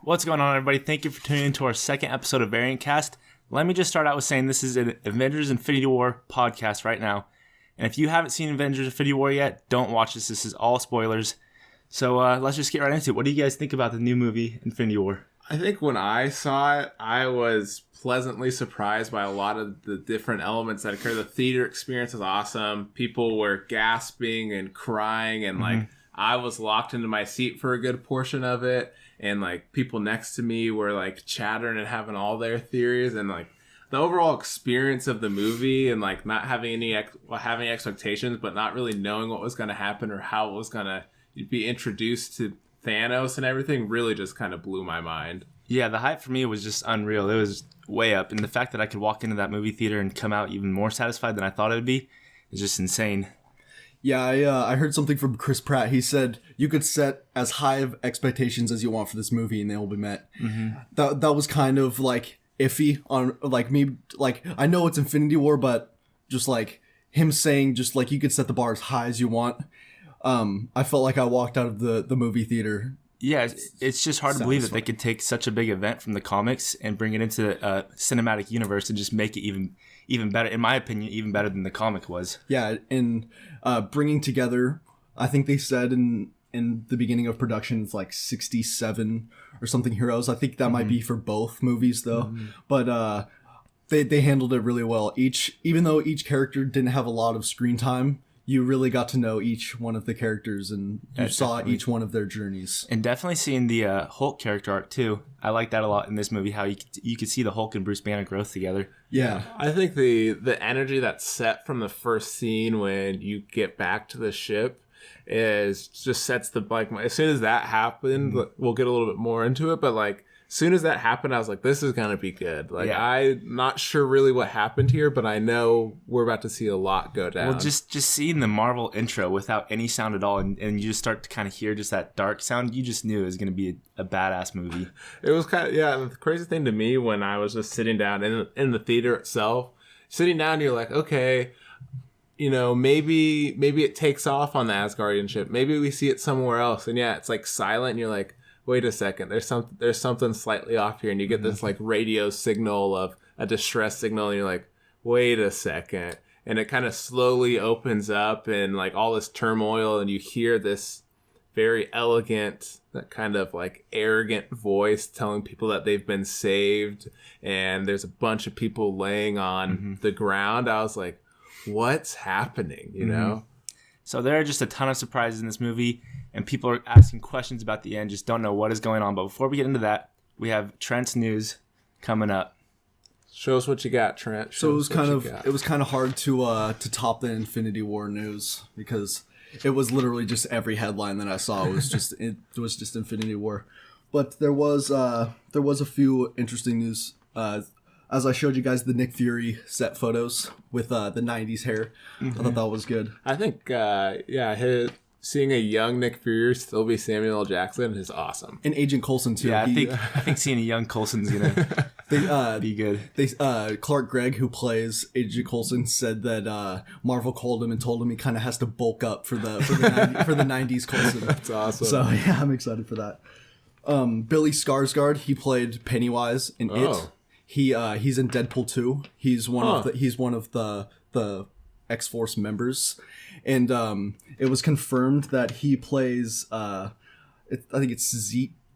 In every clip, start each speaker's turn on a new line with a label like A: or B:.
A: What's going on, everybody? Thank you for tuning in to our second episode of Variant Cast. Let me just start out with saying this is an Avengers Infinity War podcast right now. And if you haven't seen Avengers Infinity War yet, don't watch this. This is all spoilers. So let's just get right into it. What do you guys think about the new movie, Infinity War?
B: I think when I saw it, I was pleasantly surprised by a lot of the different elements that occur. The theater experience was awesome. People were gasping and crying, and I was locked into my seat for a good portion of it. And people next to me were chattering and having all their theories, and the overall experience of the movie, and not having having expectations, but not really knowing what was going to happen or how it was going to be introduced to Thanos and everything, really just kind of blew my mind.
A: Yeah, the hype for me was just unreal. It was way up, and the fact that I could walk into that movie theater and come out even more satisfied than I thought it would be is just insane.
C: Yeah, I heard something from Chris Pratt. He said you could set as high of expectations as you want for this movie, and they will be met. Mm-hmm. That was kind of iffy on me. I know it's Infinity War, but just him saying just you could set the bar as high as you want. I felt like I walked out of the movie theater.
A: Yeah, it's just hard to believe that they could take such a big event from the comics and bring it into a cinematic universe and just make it even better, in my opinion, even better than the comic was.
C: Yeah, and bringing together, I think they said in the beginning of production, it's 67 or something heroes. I think that might be for both movies, though. But they handled it really well. Even though each character didn't have a lot of screen time, you really got to know each one of the characters, and you saw each one of their journeys.
A: And definitely seeing the Hulk character arc, too. I like that a lot in this movie, how you could see the Hulk and Bruce Banner growth together.
C: Yeah.
B: I think the energy that's set from the first scene when you get back to the ship just sets the, as soon as that happened, we'll get a little bit more into it, but as soon as that happened, I was like, this is going to be good. I'm not sure really what happened here, but I know we're about to see a lot go down.
A: Well, just seeing the Marvel intro without any sound at all, and you just start to kind of hear just that dark sound, you just knew it was going to be a badass movie.
B: It was the crazy thing to me when I was just sitting down in the theater itself, sitting down, you're like, okay, maybe it takes off on the Asgardian ship. Maybe we see it somewhere else. And yeah, it's silent, and you're like, wait a second, there's something slightly off here, and you get this radio signal of a distress signal, and you're like, wait a second, and it kind of slowly opens up, and all this turmoil, and you hear this very elegant, that kind of arrogant voice telling people that they've been saved, and there's a bunch of people laying on the ground. I was like, what's happening, you know?
A: So there are just a ton of surprises in this movie, and people are asking questions about the end, just don't know what is going on. But before we get into that, we have Trent's news coming up.
B: Show us what you got, Trent.
C: So it was kind of hard to top the Infinity War news, because it was literally just every headline that I saw was just Infinity War. But there was a few interesting news. As I showed you guys the Nick Fury set photos with the 90s hair. I thought that was good.
B: I think, seeing a young Nick Fury still be Samuel L. Jackson is awesome.
C: And Agent Coulson, too.
A: Yeah, I think seeing a young Coulson's going to be good.
C: Clark Gregg, who plays Agent Coulson, said that Marvel called him and told him he kind of has to bulk up for the 90s Coulson.
B: That's awesome.
C: So, yeah, I'm excited for that. Billy Skarsgård, he played Pennywise in It. He's in Deadpool 2. He's one of the X-Force members, and it was confirmed that he plays I think it's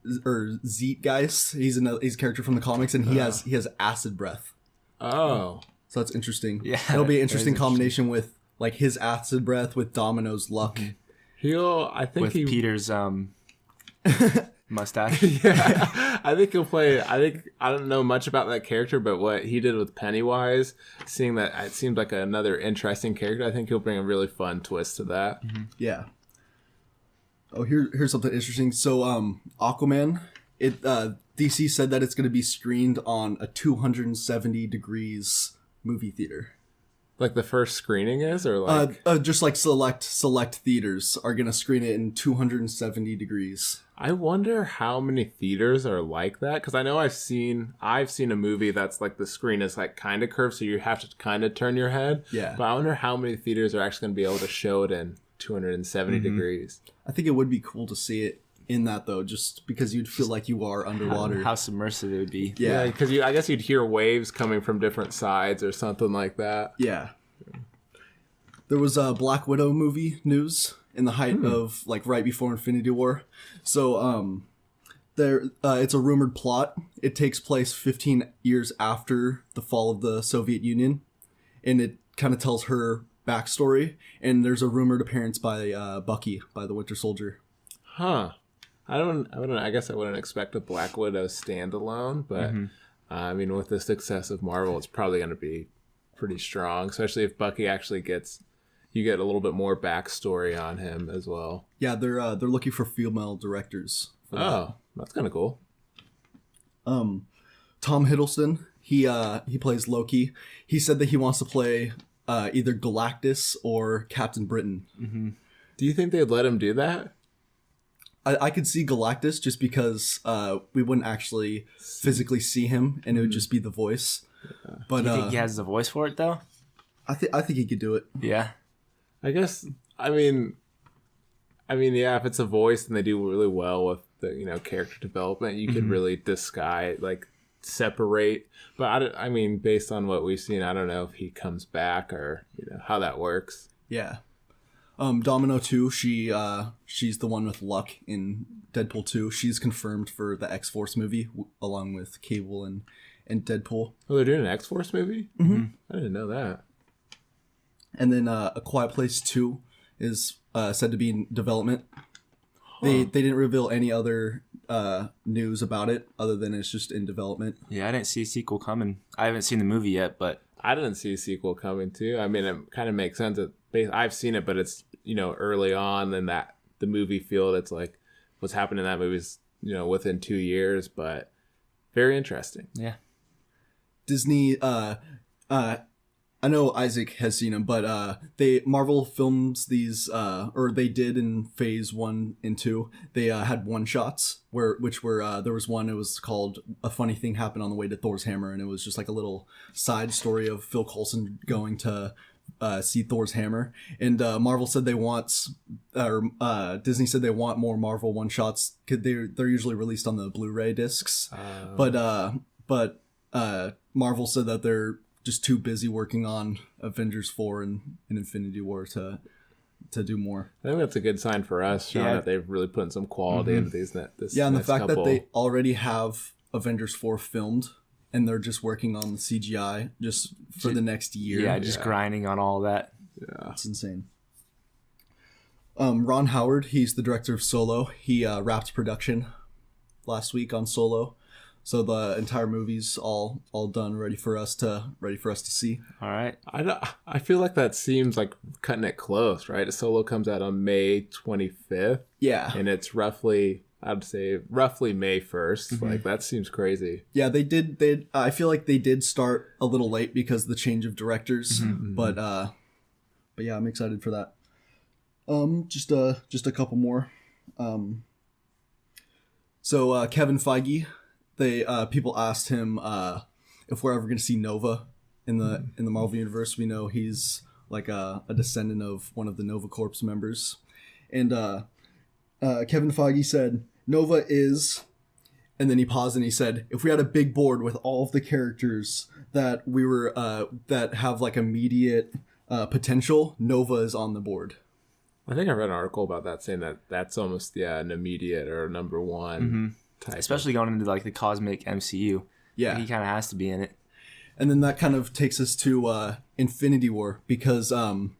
C: Zeitgeist. He's a character from the comics, and he has acid breath.
B: Oh,
C: so that's interesting.
A: Yeah,
C: it'll be an interesting combination with his acid breath with Domino's luck.
A: With Peter's mustache.
B: Yeah, I think he'll play. I don't know much about that character, but what he did with Pennywise, seeing that it seemed like another interesting character, I think he'll bring a really fun twist to that.
C: Yeah. Oh, here's something interesting. So, Aquaman, DC said that it's going to be screened on a 270 degrees movie theater.
B: The first screening is, or
C: just select theaters are going to screen it in 270 degrees.
B: I wonder how many theaters are like that, because I know I've seen a movie that's the screen is kind of curved, so you have to kind of turn your head.
C: Yeah.
B: But I wonder how many theaters are actually going to be able to show it in 270 degrees.
C: I think it would be cool to see it in that though, just because you'd feel like you are underwater.
A: How submersive it would be.
C: Yeah.
B: because I guess you'd hear waves coming from different sides or something like that.
C: Yeah. There was a Black Widow movie news in the height of like right before Infinity War. So it's a rumored plot. It takes place 15 years after the fall of the Soviet Union, and it kind of tells her backstory. And there's a rumored appearance by Bucky, by the Winter Soldier.
B: Huh. I guess I wouldn't expect a Black Widow standalone, but I mean, with the success of Marvel, it's probably going to be pretty strong, especially if Bucky actually you get a little bit more backstory on him as well.
C: Yeah, they're looking for female directors. For that.
B: That's kind of cool.
C: Tom Hiddleston, he plays Loki. He said that he wants to play either Galactus or Captain Britain.
A: Mm-hmm.
B: Do you think they'd let him do that?
C: I could see Galactus just because we wouldn't actually physically see him, and it would just be the voice.
B: Yeah.
C: But
A: Do you think he has the voice for it though?
C: I think he could do it.
A: Yeah.
B: I guess. I mean, yeah. If it's a voice, and they do really well with the character development, you could really disguise, like separate. But I mean, based on what we've seen, I don't know if he comes back or how that works.
C: Yeah. Domino 2, she's the one with Luck in Deadpool 2. She's confirmed for the X-Force movie along with Cable and Deadpool.
B: Oh, they're doing an X-Force movie?
C: Mm-hmm.
B: I didn't know that.
C: And then A Quiet Place 2 is said to be in development. They didn't reveal any other news about it other than it's just in development.
A: Yeah, I didn't see a sequel coming. I haven't seen the movie yet, but
B: I didn't see a sequel coming too. I mean, it kind of makes sense. I've seen it, but it's early on in the movie field. It's like what's happened in that movie is within 2 years, but very interesting.
A: Yeah.
C: Disney, I know Isaac has seen them, but Marvel films these, or they did in phase 1 and 2. They had one shots there was one. It was called "A Funny Thing Happened on the Way to Thor's Hammer," and it was just like a little side story of Phil Coulson going to see Thor's hammer. And Marvel said Disney said they want more Marvel one shots because they're usually released on the Blu-ray discs, but Marvel said that they're just too busy working on Avengers 4 and Infinity War to do more.
B: I think that's a good sign for us, showing that they've really put some quality into these.
C: And the fact that they already have Avengers 4 filmed and they're just working on the CGI just for the next year.
A: Yeah, just grinding on all that.
B: Yeah,
C: it's insane. Ron Howard, he's the director of Solo. He wrapped production last week on Solo. So the entire movie's all done, ready for us to see.
A: All right.
B: I feel like that seems like cutting it close, right? Solo comes out on May 25th.
C: Yeah.
B: And it's roughly May 1st. Mm-hmm. Like that seems crazy.
C: Yeah, I feel like they did start a little late because of the change of directors. Mm-hmm. But yeah, I'm excited for that. Just a couple more. So Kevin Feige, people asked him if we're ever going to see Nova in the Marvel universe. We know he's like a descendant of one of the Nova Corps members, and Kevin Feige said Nova is, and then he paused and he said, if we had a big board with all of the characters that we were that have like immediate potential, Nova is on the board.
B: I think I read an article about that saying that that's almost an immediate or number one type,
A: especially going into like the cosmic MCU.
C: Yeah,
A: he kind of has to be in it.
C: And then that kind of takes us to Infinity War because in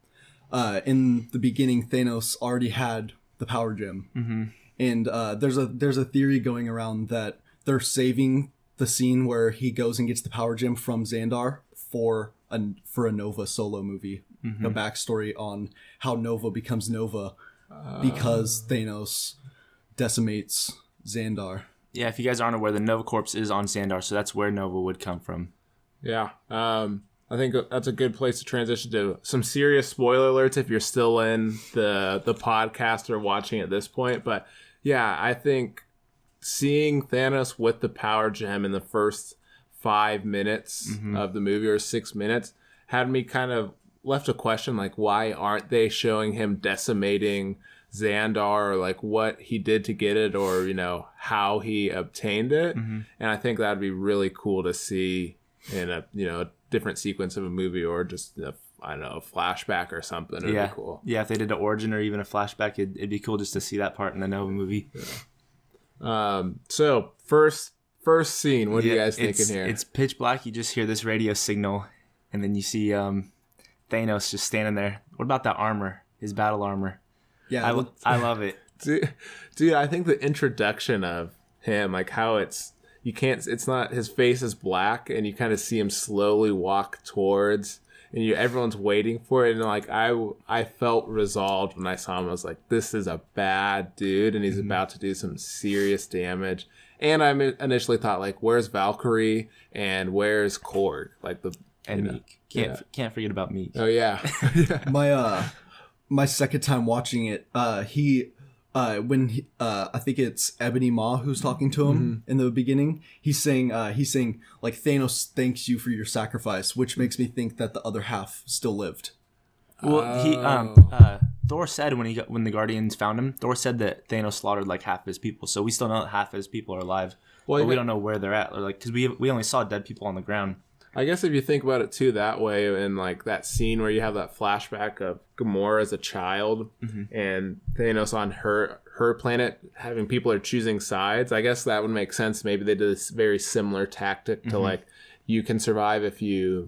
C: the beginning Thanos already had the power gem, and there's a theory going around that they're saving the scene where he goes and gets the power gem from Xandar for a Nova Solo movie. A backstory on how Nova becomes Nova because Thanos decimates Xandar.
A: Yeah, if you guys aren't aware, the Nova Corps is on Xandar, so that's where Nova would come from.
B: Yeah, I think that's a good place to transition to some serious spoiler alerts if you're still in the podcast or watching at this point. But yeah, I think seeing Thanos with the power gem in the first 5 minutes of the movie or 6 minutes had me kind of left a question, like, why aren't they showing him decimating Xandar or like what he did to get it, or how he obtained it. And I think that'd be really cool to see in a a different sequence of a movie, or just I don't know, a flashback or something. It'd be cool.
A: Yeah, if they did an origin or even a flashback, it'd be cool just to see that part in a Nova movie.
B: So first scene, what are you guys thinking here?
A: It's pitch black. You just hear this radio signal, and then you see Thanos just standing there. What about that armor? His battle armor. Yeah, I love it.
B: Dude, I think the introduction of him, like how it's not, his face is black, and you kind of see him slowly walk towards, and everyone's waiting for it, and like I felt resolved when I saw him. I was like, this is a bad dude, and he's about to do some serious damage. And I initially thought, like, where's Valkyrie and where's Korg? Like
A: Meek. Can't forget about Meek.
B: Oh yeah.
C: My second time watching it, I think it's Ebony Maw who's talking to him in the beginning. He's saying like, Thanos thanks you for your sacrifice, which makes me think that the other half still lived.
A: Well, Thor said when the Guardians found him, Thor said that Thanos slaughtered like half of his people. So we still know that half of his people are alive, but we don't know where they're at. Or like, because we only saw dead people on the ground.
B: I guess if you think about it too that way, in like that scene where you have that flashback of Gamora as a child and Thanos on her planet, having people are choosing sides, I guess that would make sense. Maybe they did this very similar tactic to like, you can survive if you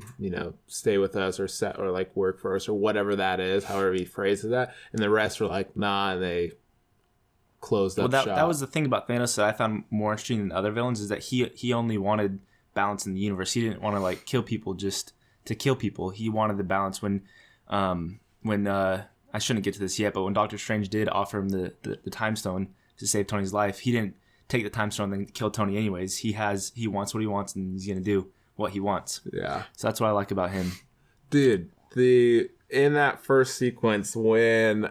B: stay with us or like work for us or whatever that is, however he phrases that, and the rest were like, nah, and they closed up shop.
A: That was the thing about Thanos that I found more interesting than other villains, is that he only wanted balance in the universe. He didn't want to like kill people just to kill people. He wanted the balance. When I shouldn't get to this yet, but when Doctor Strange did offer him the time stone to save Tony's life, he didn't take the time stone and then kill Tony anyways. He wants what he wants, and he's gonna do what he wants.
B: Yeah.
A: So that's what I like about him. Dude,
B: in that first sequence when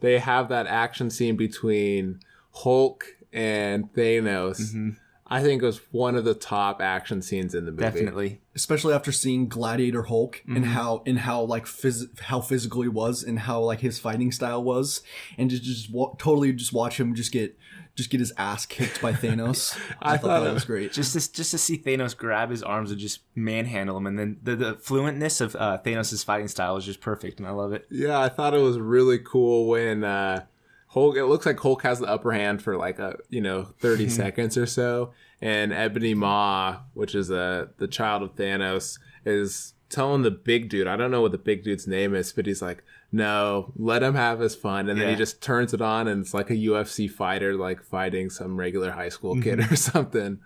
B: they have that action scene between Hulk and Thanos, I think it was one of the top action scenes in the movie.
A: Definitely.
C: Especially after seeing Gladiator Hulk and how like how physical he was and how like his fighting style was, and totally watch him just get his ass kicked by Thanos. I thought that was great.
A: Just to see Thanos grab his arms and just manhandle him, and then the fluentness of Thanos' fighting style is just perfect, and I love it.
B: Yeah, I thought it was really cool when Hulk. It looks like Hulk has the upper hand for like 30 seconds or so, and Ebony Maw, which is the child of Thanos, is telling the big dude, I don't know what the big dude's name is, but he's like, no, let him have his fun. And then he just turns it on, and it's like a UFC fighter like fighting some regular high school kid or something.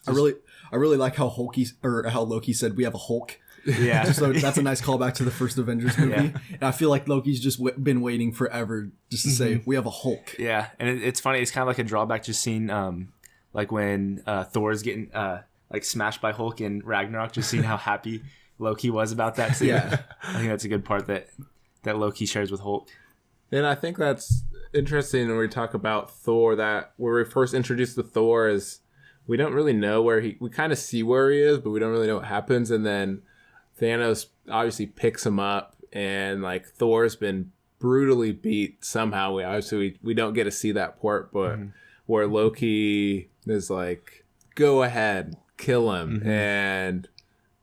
C: I really like how Loki said we have a Hulk.
A: Yeah.
C: So that's a nice callback to the first Avengers movie. Yeah. And I feel like Loki's just been waiting forever just to say we have a Hulk.
A: Yeah, and it's funny. It's kind of like a drawback just seeing like when Thor is getting like smashed by Hulk in Ragnarok, just seeing how happy Loki was about that too. Yeah. I think that's a good part that Loki shares with Hulk.
B: And I think that's interesting when we talk about Thor, that where we first introduced to Thor is we don't really know we kind of see where he is, but we don't really know what happens. And then Thanos obviously picks him up, and like Thor's been brutally beat somehow. We don't get to see that part, but where Loki is like, go ahead, kill him, and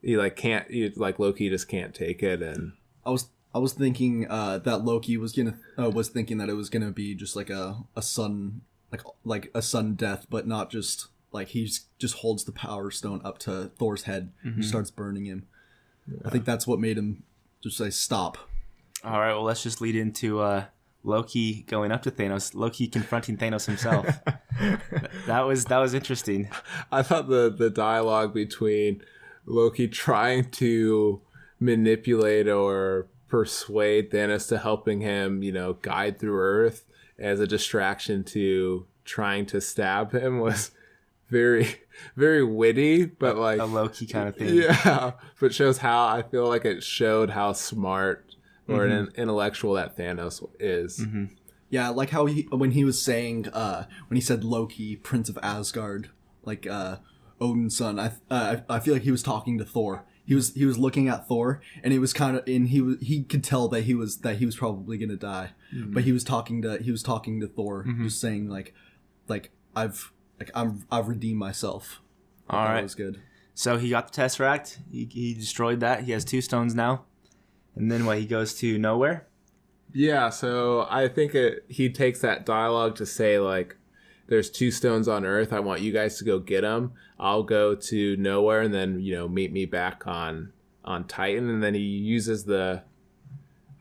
B: he like can't. Loki just can't take it. And
C: I was thinking that Loki was thinking that it was gonna be just like a sun like a sudden death, but not just like he just holds the Power Stone up to Thor's head and starts burning him. Yeah. I think that's what made him just say stop.
A: All right, well, let's just lead into Loki going up to Thanos. Loki confronting Thanos himself. that was interesting.
B: I thought the dialogue between Loki trying to manipulate or persuade Thanos to helping him, guide through Earth as a distraction to trying to stab him was very, very witty, but like
A: a low-key kind of thing.
B: Yeah, but shows how I feel like it showed how smart or an intellectual that Thanos is.
C: Yeah, like how when he was saying when he said Loki, Prince of Asgard, like Odin's son. I feel like he was talking to Thor. He was looking at Thor, and it was kind of, and he could tell that he was probably gonna die, but he was talking to Thor, just saying like I've redeemed myself.
A: All right,
C: that was good.
A: So he got the Tesseract. He destroyed that. He has 2 stones now, and then he goes to nowhere.
B: Yeah, so I think he takes that dialogue to say, like, there's 2 stones on Earth. I want you guys to go get them. I'll go to nowhere, and then, meet me back on Titan. And then he uses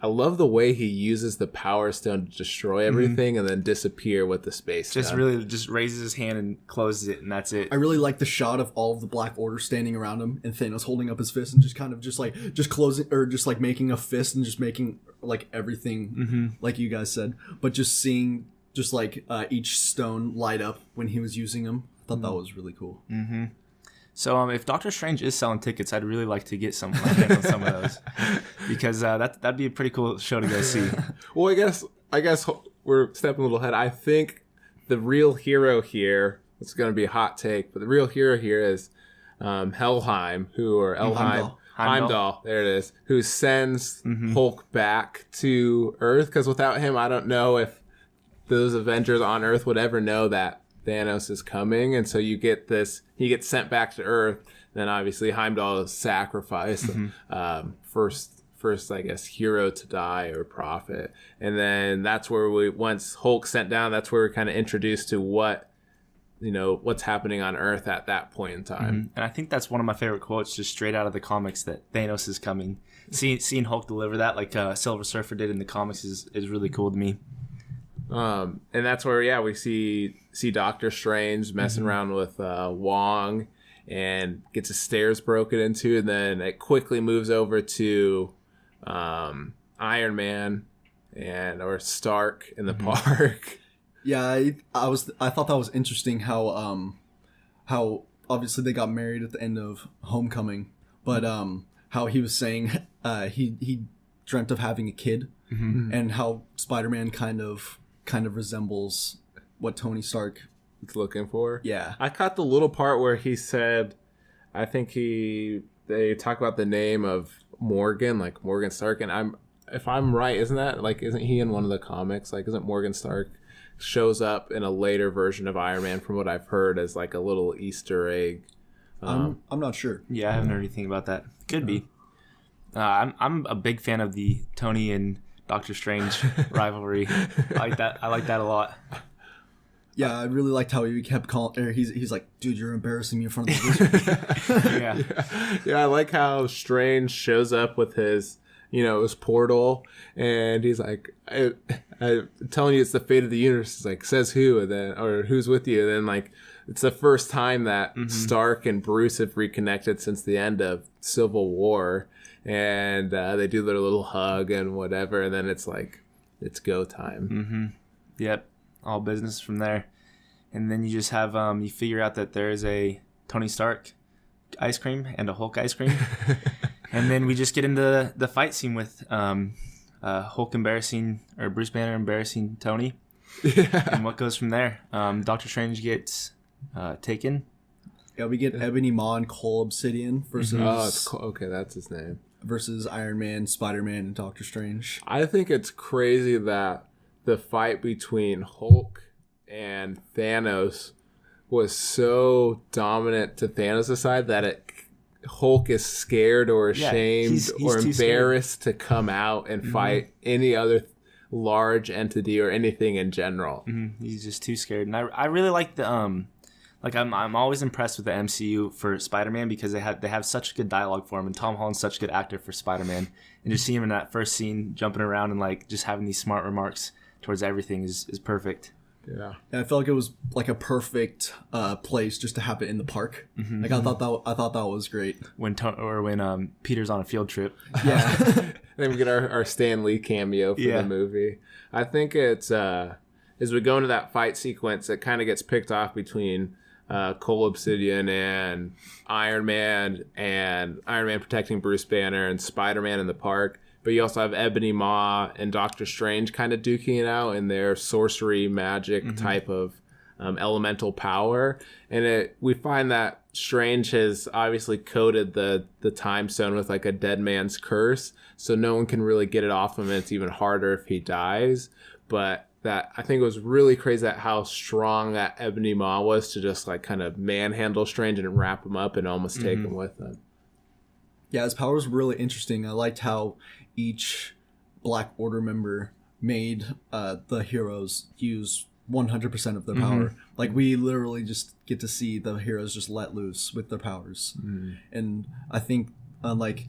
B: I love the way he uses the Power Stone to destroy everything and then disappear with the space gun.
A: Really just raises his hand and closes it, and that's it.
C: I really like the shot of all of the Black Order standing around him, and Thanos holding up his fist and just closing, or just like making a fist and just making like everything, like you guys said, but just seeing each stone light up when he was using them. I thought that was really cool.
A: So if Doctor Strange is selling tickets, I'd really like to get some on some of those, because that'd be a pretty cool show to go see.
B: Well, I guess we're stepping a little ahead. I think the real hero here, it's going to be a hot take, but the real hero here is Heimdall, there it is, who sends Hulk back to Earth, because without him, I don't know if those Avengers on Earth would ever know that Thanos is coming. And so he gets sent back to Earth. Then obviously Heimdall is sacrificed, first I guess hero to die or prophet. And then that's where once Hulk's sent down, that's where we're kind of introduced to what's happening on Earth at that point in time.
A: And I think that's one of my favorite quotes, just straight out of the comics, that Thanos is coming. Seeing Hulk deliver that like Silver Surfer did in the comics is really cool to me.
B: And that's where we see Doctor Strange messing around with Wong and gets his stairs broken into, and then it quickly moves over to Iron Man or Stark in the park.
C: Yeah, I thought that was interesting how obviously they got married at the end of Homecoming, but how he was saying he dreamt of having a kid, and how Spider-Man kind of resembles what Tony Stark
B: is looking for.
C: Yeah.
B: I caught the little part where he said, I think they talk about the name of Morgan, like Morgan Stark, and if I'm right, isn't he in one of the comics? Like, isn't Morgan Stark shows up in a later version of Iron Man, from what I've heard, as like a little Easter egg?
C: I'm not sure.
A: Yeah, I haven't heard anything about that. Could be. I'm a big fan of the Tony and Doctor Strange rivalry. I like that a lot.
C: Yeah, I really liked how he kept calling. Or he's like, "Dude, you're embarrassing me in front of the wizard."
B: Yeah. I like how Strange shows up with his portal, and he's like, I'm telling you, it's the fate of the universe. He's like, says who, and then, or who's with you, and then like, it's the first time that Stark and Bruce have reconnected since the end of Civil War. And they do their little hug and whatever, and then it's like, it's go time.
A: Yep, all business from there. And then you just have you figure out that there is a Tony Stark ice cream and a Hulk ice cream. And then we just get into the fight scene with Hulk embarrassing, or Bruce Banner embarrassing Tony. Yeah. And what goes from there? Doctor Strange gets taken.
C: Yeah, we get Ebony Maw and Cole Obsidian versus...
B: okay, that's his name.
C: Versus Iron Man, Spider-Man, and Doctor Strange.
B: I think it's crazy that the fight between Hulk and Thanos was so dominant to Thanos' side that Hulk is scared or ashamed he's or embarrassed to come out and fight any other large entity or anything in general.
A: He's just too scared. And I really like the... I'm always impressed with the MCU for Spider-Man, because they have such good dialogue for him, and Tom Holland's such a good actor for Spider-Man. And just seeing him in that first scene jumping around and like just having these smart remarks towards everything is perfect.
B: Yeah.
C: And I felt like it was like a perfect place just to have it in the park. Like I thought that was great.
A: When Peter's on a field trip.
C: Yeah.
B: Then we get our Stan Lee cameo for the movie. I think it's as we go into that fight sequence, it kind of gets picked off between Cole Obsidian and Iron Man protecting Bruce Banner, and Spider-Man in the park. But you also have Ebony Maw and Doctor Strange kind of duking it out in their sorcery magic type of elemental power. And we find that Strange has obviously coated the time stone with like a dead man's curse, so no one can really get it off him, and it's even harder if he dies. But that, I think it was really crazy at how strong that Ebony Maw was to just like kind of manhandle Strange and wrap him up and almost take him with him.
C: Yeah, his powers were really interesting. I liked how each Black Order member made the heroes use 100% of their power. Like, we literally just get to see the heroes just let loose with their powers. And I think like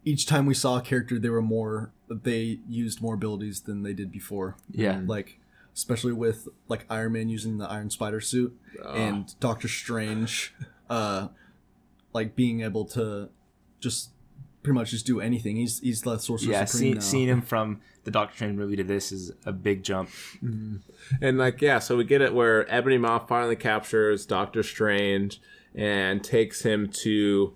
C: each time we saw a character, they used more abilities than they did before.
A: Yeah.
C: Like, especially with like Iron Man using the Iron Spider suit and Doctor Strange like being able to just pretty much just do anything. He's the Sorcerer Supreme now.
A: Seeing him from the Doctor Strange movie to this is a big jump.
B: And like, yeah, so we get it where Ebony Maw finally captures Doctor Strange and takes him to,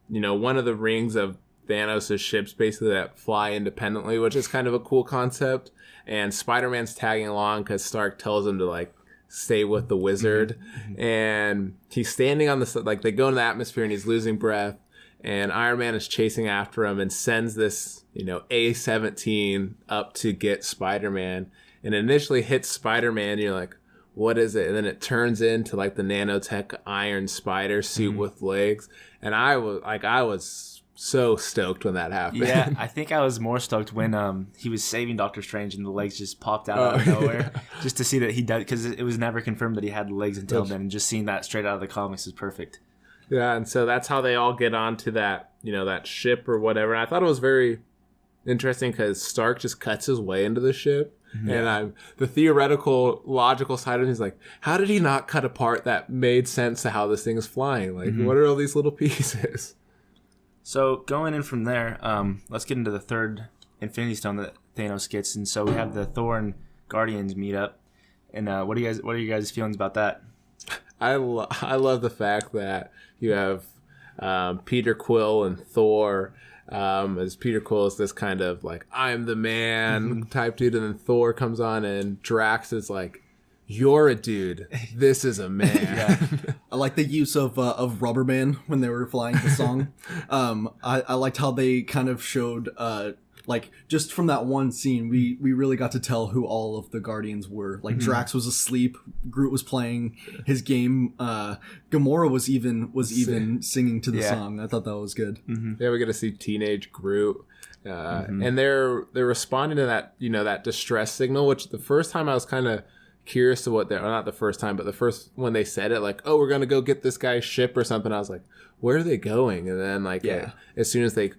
B: one of the rings of Thanos' ships basically that fly independently, which is kind of a cool concept. And Spider-Man's tagging along because Stark tells him to like stay with the wizard. And he's standing on the, like, they go into the atmosphere and he's losing breath. And Iron Man is chasing after him and sends this, A-17 up to get Spider-Man. And initially hits Spider-Man, and you're like, what is it? And then it turns into like the nanotech Iron Spider suit with legs. And I was so stoked when that happened.
A: Yeah, I think I was more stoked when he was saving Doctor Strange and the legs just popped out of nowhere. Just to see that he does, because it was never confirmed that he had legs until then. And just seeing that straight out of the comics is perfect.
B: Yeah, and so that's how they all get onto that, that ship or whatever. And I thought it was very interesting because Stark just cuts his way into the ship. And the theoretical, logical side of it is like, how did he not cut apart that made sense to how this thing is flying? Like, what are all these little pieces?
A: So going in from there, let's get into the third Infinity Stone that Thanos gets. And so we have the Thor and Guardians meet up. And what are you guys' feelings about that?
B: I love the fact that you have Peter Quill and Thor, as Peter Quill is this kind of like, I'm the man type dude, and then Thor comes on and Drax is like, you're a dude, this is a man.
C: I like the use of Rubber Band when they were flying the song. I liked how they kind of showed like, just from that one scene, we really got to tell who all of the Guardians were. Like, Drax was asleep, Groot was playing his game, Gamora was even singing to the song. I thought that was good.
B: Yeah, we get to see teenage Groot, and they're responding to that, that distress signal. Which the first time I was kind of curious to what they're, not the first time, but the first when they said it, like, oh, we're gonna go get this guy's ship or something. I was like, where are they going? And then like, as soon as they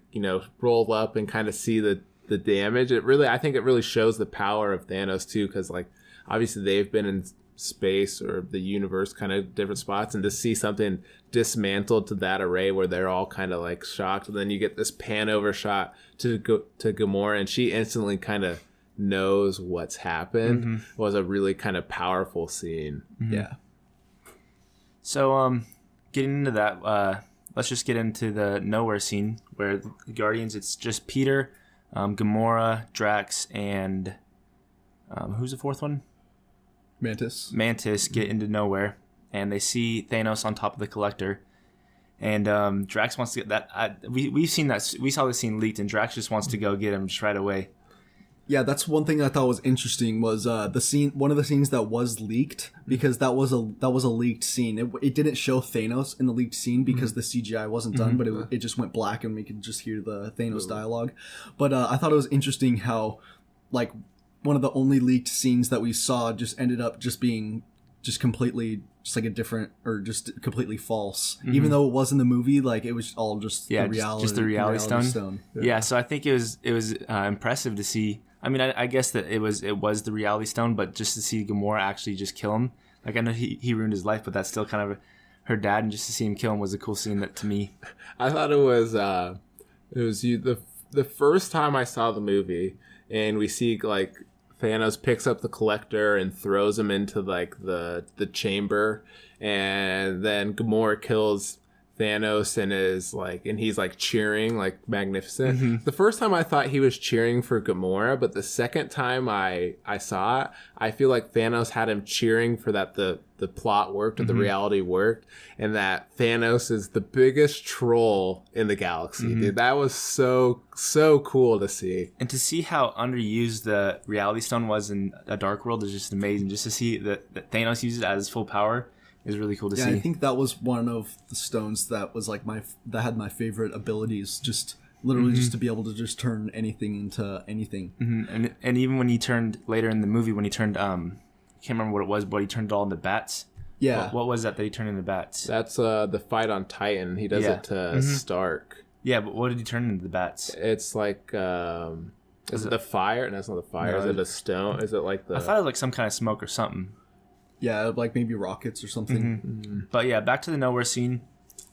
B: roll up and kind of see the damage, I think it really shows the power of Thanos too, because like obviously they've been in space or the universe, kind of different spots, and to see something dismantled to that array where they're all kind of like shocked, and then you get this pan over shot to Gamora, and she instantly kind of knows what's happened. Was a really kind of powerful scene.
C: Yeah.
A: So getting into that, let's just get into the nowhere scene where the Guardians, it's just Peter, Gamora, Drax, and who's the fourth one?
C: Mantis
A: get into nowhere, and they see Thanos on top of the Collector, and Drax wants to get that. We saw the scene leaked, and Drax just wants to go get him just right away.
C: Yeah, that's one thing I thought was interesting was the scene. One of the scenes that was leaked, because that was a leaked scene. It didn't show Thanos in the leaked scene because the CGI wasn't done, but it just went black and we could just hear the Thanos dialogue. But I thought it was interesting how, like, one of the only leaked scenes that we saw just ended up just being just completely just like a different, or just completely false. Even though it was in the movie, like it was all just the reality,
A: just the reality stone. Yeah, so I think it was impressive to see. I mean, I guess that it was the reality stone, but just to see Gamora actually just kill him. Like, I know he ruined his life, but that's still kind of her dad, and just to see him kill him was a cool scene to me.
B: I thought it was the first time I saw the movie, and we see like Thanos picks up the Collector and throws him into like the chamber, and then Gamora kills Thanos and he's like cheering like magnificent. The first time I thought he was cheering for Gamora, but the second time I saw it, I feel like Thanos had him cheering for that the plot worked or the reality worked, and that Thanos is the biggest troll in the galaxy. Dude, that was so cool to see.
A: And to see how underused the Reality Stone was in a Dark World is just amazing. Just to see that Thanos uses it at his full power is really cool to see.
C: I think that was one of the stones that was like that had my favorite abilities. Just literally just to be able to just turn anything into anything.
A: And even when he turned later in the movie, when he turned I can't remember what it was, but he turned it all into bats.
C: Yeah.
A: What was that he turned into bats?
B: That's the fight on Titan. He does it to Stark.
A: Yeah, but what did he turn into the bats?
B: It's like is it the fire? No, it's not the fire.
A: No,
B: is it a stone? Is it like the?
A: I thought it was like some kind of smoke or something.
C: Yeah, like maybe rockets or something.
A: But yeah, back to the nowhere scene.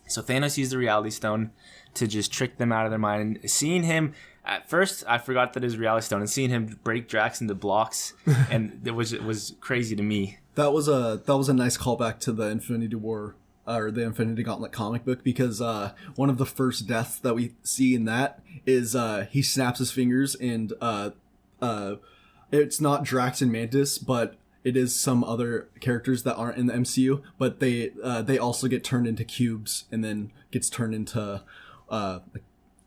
A: So Thanos used the Reality Stone to just trick them out of their mind. And seeing him, at first, I forgot that it was Reality Stone, and seeing him break Drax into blocks, and it was crazy to me.
C: That was a nice callback to the Infinity War or the Infinity Gauntlet comic book, because one of the first deaths that we see in that is he snaps his fingers, and it's not Drax and Mantis, but it is some other characters that aren't in the MCU, but they also get turned into cubes, and then gets turned into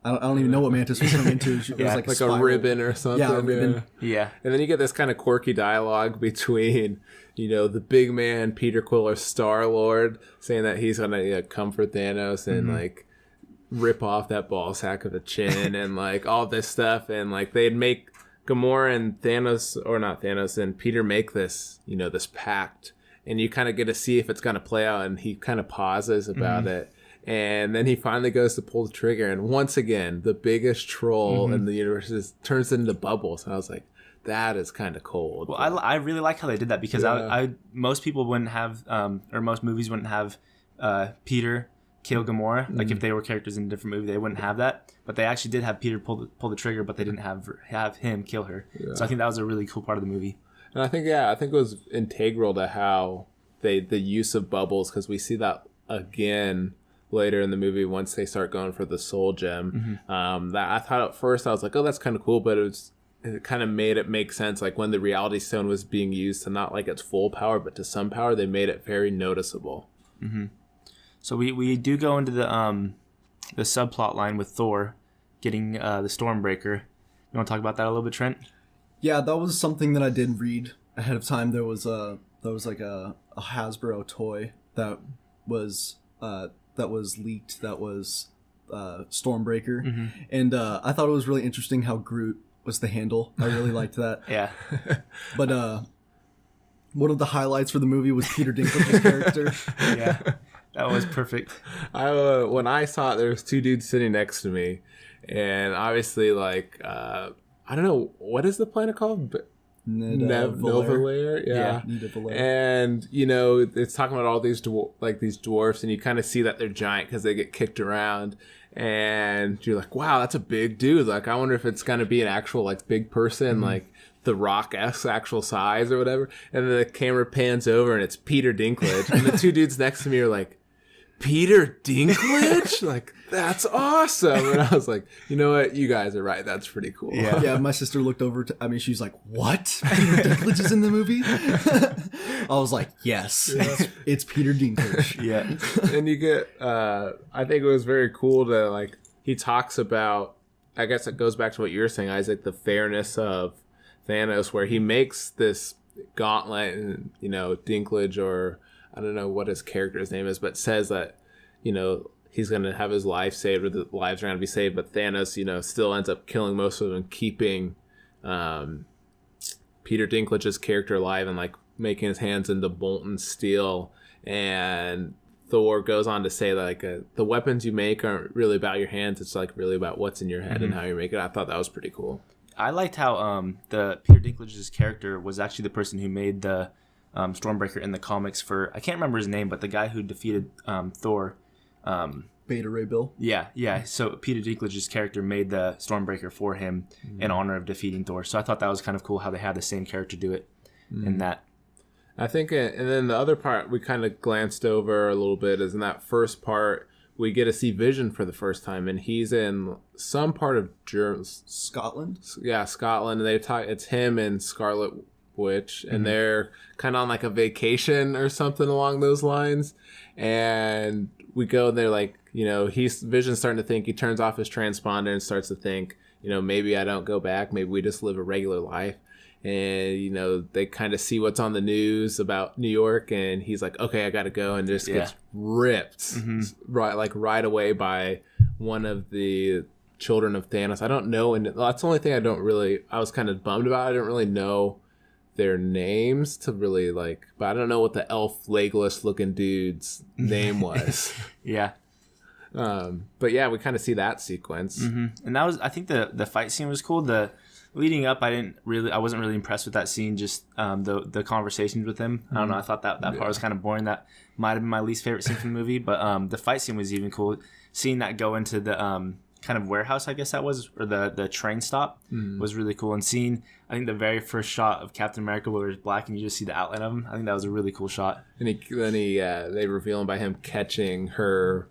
C: I don't even know what Mantis was turned into. It was
B: like a ribbon or something.
C: Yeah, a ribbon.
A: Yeah.
B: And then you get this kind of quirky dialogue between, the big man, Peter Quill, or Star-Lord, saying that he's going to comfort Thanos and, like, rip off that ball sack of a chin and, like, all this stuff. And, like, they'd make Gamora and Thanos, or not Thanos, and Peter make this, this pact. And you kind of get to see if it's going to play out. And he kind of pauses about it. And then he finally goes to pull the trigger, and once again, the biggest troll in the universe turns into Bubbles. And I was like, that is kind of cold.
A: Well, I really like how they did that, because most people wouldn't have, or most movies wouldn't have Peter kill Gamora. Like if they were characters in a different movie, they wouldn't have that. But they actually did have Peter pull the trigger, but they didn't have him kill her. Yeah. So I think that was a really cool part of the movie.
B: And I think it was integral to how the use of Bubbles, because we see that again later in the movie once they start going for the soul gem. That I thought at first, I was like, oh, that's kind of cool, but it kind of made it make sense. Like when the Reality Stone was being used to not like its full power, but to some power, they made it very noticeable.
A: So we do go into the subplot line with Thor getting the Stormbreaker. You want to talk about that a little bit, Trent?
C: Yeah, that was something that I did read ahead of time. There was like a Hasbro toy that was leaked, that was Stormbreaker, and I thought it was really interesting how Groot was the handle. I really liked that.
A: Yeah.
C: But one of the highlights for the movie was Peter Dinklage's character.
A: Yeah, that was perfect.
B: When I saw it, there was two dudes sitting next to me, and obviously, like, I don't know, what is the planet called? Nidavellir. Yeah.
C: Nidavellir.
B: And it's talking about all these these dwarfs, and you kind of see that they're giant because they get kicked around, and you're like, wow, that's a big dude. Like, I wonder if it's gonna be an actual like big person, like the Rock-esque actual size or whatever. And then the camera pans over, and it's Peter Dinklage, and the two dudes next to me are like, Peter Dinklage? Like, that's awesome. And I was like, you know what? You guys are right. That's pretty cool.
C: Yeah, my sister looked over she's like, what? Peter Dinklage is in the movie? I was like, yes, it's Peter Dinklage.
A: Yeah.
B: And you get, I think it was very cool to, like, he talks about, I guess it goes back to what you were saying, Isaac, the fairness of Thanos, where he makes this gauntlet, and, Dinklage, or I don't know what his character's name is, but says that, he's going to have his life saved, or the lives are going to be saved, but Thanos, still ends up killing most of them, keeping Peter Dinklage's character alive and, like, making his hands into molten steel. And Thor goes on to say that, like, the weapons you make aren't really about your hands, it's, like, really about what's in your head and how you make it. I thought that was pretty cool.
A: I liked how the Peter Dinklage's character was actually the person who made the Stormbreaker in the comics for, I can't remember his name, but the guy who defeated Thor.
C: Beta Ray Bill.
A: Yeah. So Peter Dinklage's character made the Stormbreaker for him in honor of defeating Thor. So I thought that was kind of cool how they had the same character do it in that.
B: I think, and then the other part we kind of glanced over a little bit is in that first part we get to see Vision for the first time, and he's in some part of
C: Scotland.
B: Yeah, Scotland. And they talk. It's him and Scarlet Witch, and they're kind of on like a vacation or something along those lines. And we go, and they're like, Vision's starting to think. He turns off his transponder and starts to think, maybe I don't go back. Maybe we just live a regular life. And they kind of see what's on the news about New York, and he's like, okay, I gotta go, and just gets ripped right away by one of the children of Thanos. I don't know, and that's the only thing I was kind of bummed about. I didn't really know their names to really but I don't know what the elf Legolas looking dude's name was.
A: Yeah.
B: But yeah, we kind of see that sequence.
A: And that was, I think the fight scene was cool. The leading up, I wasn't really impressed with that scene. Just the conversations with him. I don't know. I thought that part was kind of boring. That might have been my least favorite scene from the movie. But the fight scene was even cool. Seeing that go into the kind of warehouse, I guess that was, or the train stop, was really cool. And seeing, I think, the very first shot of Captain America where it's black and you just see the outline of him, I think that was a really cool shot.
B: And they reveal him by him catching her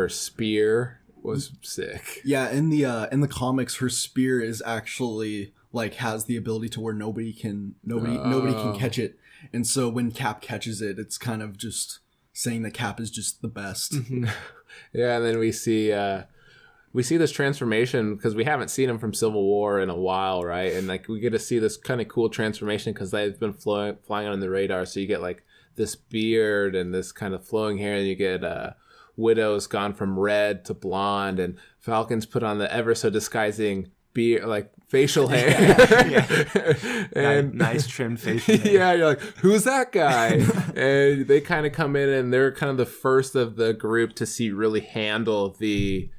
B: spear. Was sick.
C: Yeah, in the comics, her spear is actually has the ability to where nobody can catch it. And so when Cap catches it, it's kind of just saying that Cap is just the best.
B: Yeah, and then we see this transformation because we haven't seen him from Civil War in a while, right? And we get to see this kind of cool transformation because they've been flying on the radar. So you get this beard and this kind of flowing hair, and you get Widow's gone from red to blonde, and Falcon's put on the ever so disguising beard, facial hair.
A: And nice trimmed facial hair.
B: Yeah, you're like, who's that guy? And they kind of come in, and they're kind of the first of the group to really handle the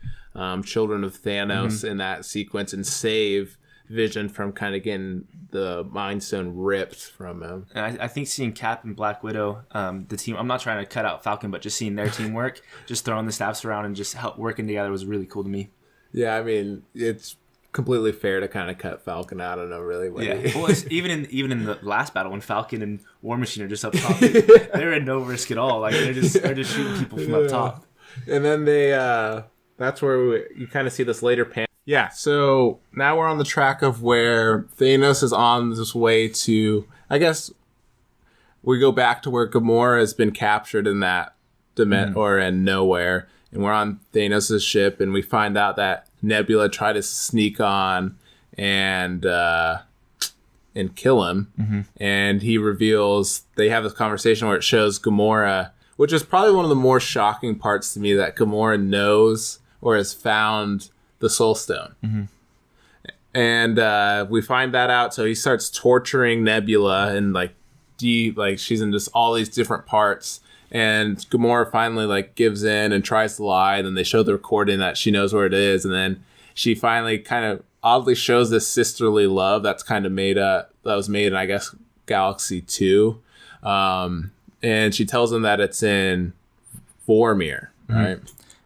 B: children of Thanos in that sequence and save Vision from kind of getting the Mind Stone ripped from him.
A: And I think seeing Cap and Black Widow, the team, I'm not trying to cut out Falcon, but just seeing their teamwork, just throwing the staffs around and just working together was really cool to me.
B: Yeah, I mean, it's completely fair to kind of cut Falcon out. I don't know really what.
A: Yeah, well, even in the last battle when Falcon and War Machine are just up top, they're at no risk at all. They're just shooting people from up top.
B: And then that's where you kind of see this later panel. Yeah, so now we're on the track of where Thanos is on this way to, I guess, we go back to where Gamora has been captured in that or in nowhere, and we're on Thanos' ship, and we find out that Nebula tried to sneak on and kill him, and he reveals, they have this conversation where it shows Gamora, which is probably one of the more shocking parts to me, that Gamora knows or has found the Soul Stone. And we find that out, so he starts torturing Nebula, and she's in just all these different parts, and Gamora finally gives in and tries to lie, and then they show the recording that she knows where it is, and then she finally kind of oddly shows this sisterly love that's kind of that was made in, I guess, Galaxy 2, and she tells him that it's in Vormir, right?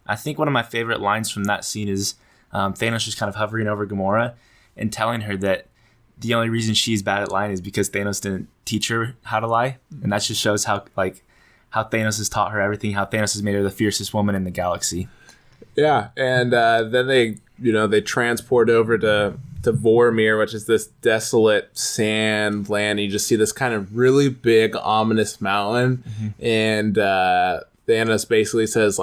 A: I think one of my favorite lines from that scene is Thanos just kind of hovering over Gamora and telling her that the only reason she's bad at lying is because Thanos didn't teach her how to lie. And that just shows how Thanos has taught her everything, how Thanos has made her the fiercest woman in the galaxy.
B: Yeah, and then they transport over to Vormir, which is this desolate sand land. You just see this kind of really big, ominous mountain. And Thanos basically says,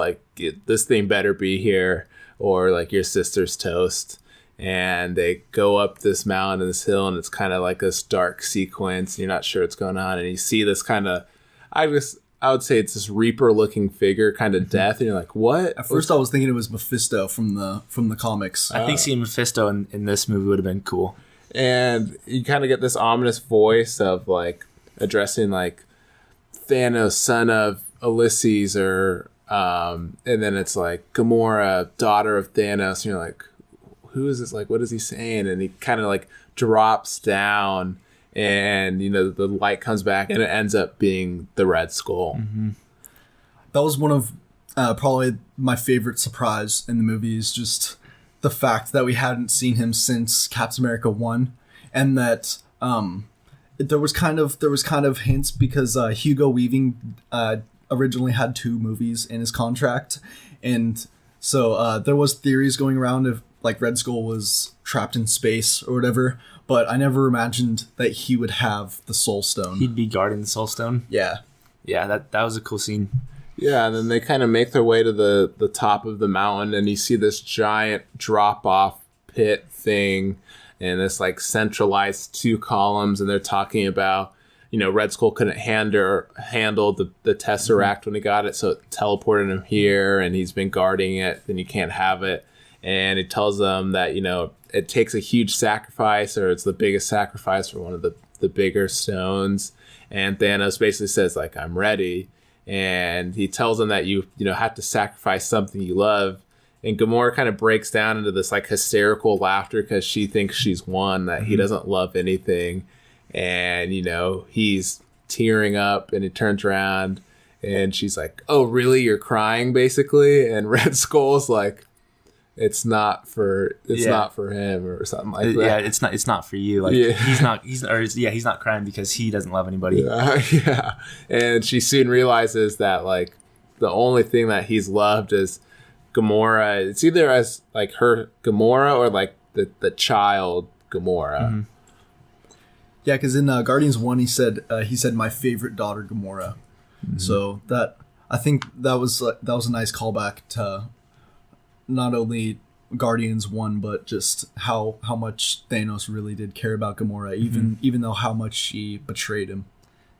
B: this thing better be here, or your sister's toast. And they go up this mountain, this hill, and it's kind of this dark sequence. You're not sure what's going on, and you see this kind of, I would say it's this Reaper-looking figure, kind of death, and you're like, what?
C: At first, I was thinking it was Mephisto from the comics.
A: I think seeing Mephisto in this movie would have been cool.
B: And you kind of get this ominous voice of addressing Thanos, son of Ulysses, or and then it's Gamora, daughter of Thanos, and you're like, who is this? What is he saying? And he kind of drops down, and the light comes back, and it ends up being the Red Skull.
C: That was one of probably my favorite surprise in the movie, is just the fact that we hadn't seen him since Captain America 1, and that there was kind of hints because Hugo Weaving originally had 2 movies in his contract, And so there was theories going around if like Red Skull was trapped in space or whatever, but I never imagined that he would have the Soul Stone.
A: He'd be guarding the Soul Stone.
C: Yeah.
A: Yeah, that was a cool scene.
B: Yeah, and then they kind of make their way to the top of the mountain, and you see this giant drop-off pit thing, and this like centralized 2 columns, and they're talking about, Red Skull couldn't handle the Tesseract when he got it, so it teleported him here, and he's been guarding it, and he can't have it. And it tells them that, it takes a huge sacrifice, or it's the biggest sacrifice for one of the bigger stones. And Thanos basically says, like, I'm ready. And he tells them that you have to sacrifice something you love. And Gamora kind of breaks down into this like hysterical laughter because she thinks she's won, that he doesn't love anything. And, he's tearing up, and he turns around and she's like, oh, really? You're crying, basically? And Red Skull's like, it's not for him or something like that.
A: Yeah, it's not for you. Like he's not crying because he doesn't love anybody.
B: Yeah. And she soon realizes that like the only thing that he's loved is Gamora. It's either as like her Gamora or like the child Gamora.
A: Mm-hmm.
C: Yeah, because in Guardians 1 he said my favorite daughter Gamora. Mm-hmm. So I think that was a nice callback to not only Guardians 1, but just how much Thanos really did care about Gamora, even though how much she betrayed him.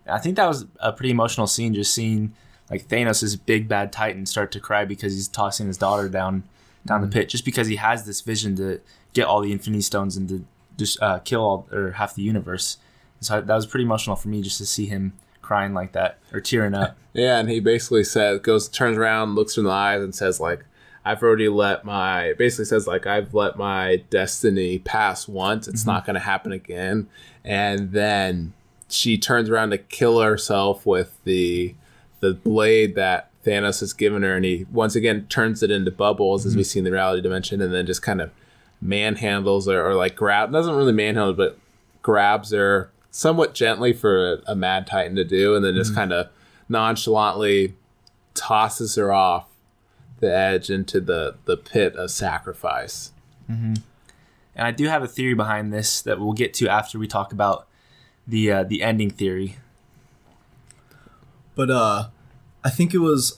A: I think that was a pretty emotional scene, just seeing like Thanos' big bad Titan start to cry because he's tossing his daughter down the pit, just because he has this vision to get all the Infinity Stones and to just kill all or half the universe. So that was pretty emotional for me just to see him crying like that or tearing up.
B: Yeah, and he basically turns around, looks her in the eyes, and says like, I've let my destiny pass once. It's not going to happen again. And then she turns around to kill herself with the blade that Thanos has given her. And he once again turns it into bubbles, as we see in the reality dimension, and then just kind of manhandles her, or like doesn't really manhandle, but grabs her somewhat gently for a Mad Titan to do. And then just kind of nonchalantly tosses her off the edge into the pit of sacrifice.
A: Mm-hmm. And I do have a theory behind this that we'll get to after we talk about the ending theory.
C: But I think it was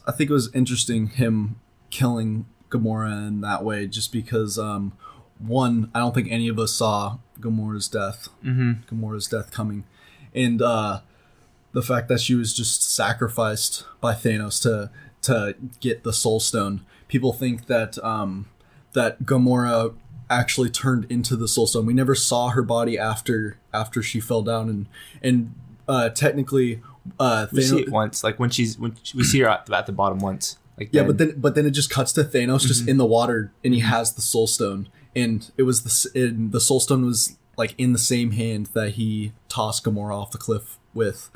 C: interesting him killing Gamora in that way, just because one, I don't think any of us saw Gamora's death coming, and the fact that she was just sacrificed by Thanos to get the Soul Stone. People think that that Gamora actually turned into the Soul Stone. We never saw her body after she fell down, and technically
A: we see it once, like when we see her at the bottom once. Like
C: yeah, but then it just cuts to Thanos just in the water, and he has the Soul Stone, and it was the Soul Stone was like in the same hand that he tossed Gamora off the cliff with,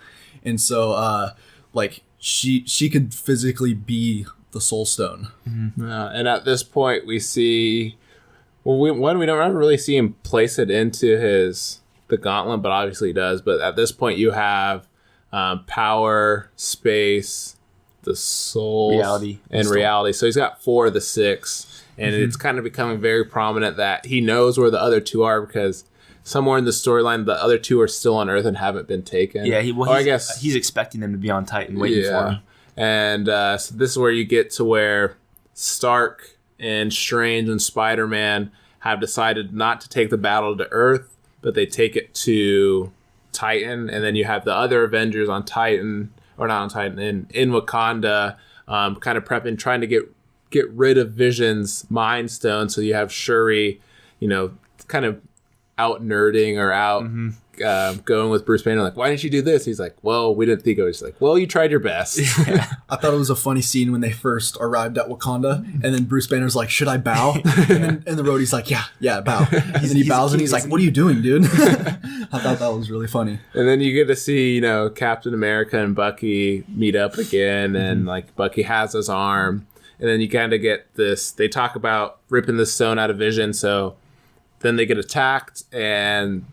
C: and so like. She could physically be the Soul Stone.
B: Mm-hmm. And at this point, we see... Well, we don't ever really see him place it into the gauntlet, but obviously he does. But at this point, you have power, space, the soul, reality. So he's got 4 of the 6. And it's kind of becoming very prominent that he knows where the other 2 are, because somewhere in the storyline, the other 2 are still on Earth and haven't been taken.
A: Yeah, I guess he's expecting them to be on Titan, waiting for him.
B: And so this is where you get to where Stark and Strange and Spider-Man have decided not to take the battle to Earth, but they take it to Titan. And then you have the other Avengers on Titan, or not on Titan, in Wakanda, kind of prepping, trying to get rid of Vision's Mind Stone. So you have Shuri, kind of out nerding or out going with Bruce Banner, like, why didn't you do this? He's like, well, we didn't think of it. He's like, well, you tried your best.
C: Yeah. I thought it was a funny scene when they first arrived at Wakanda, and then Bruce Banner's like, should I bow? And the roadie's like, yeah, bow. And then he bows, and he's like, what are you doing, dude? I thought that was really funny.
B: And then you get to see, Captain America and Bucky meet up again, and like Bucky has his arm, and then you kind of get this, they talk about ripping the stone out of Vision, so then they get attacked, and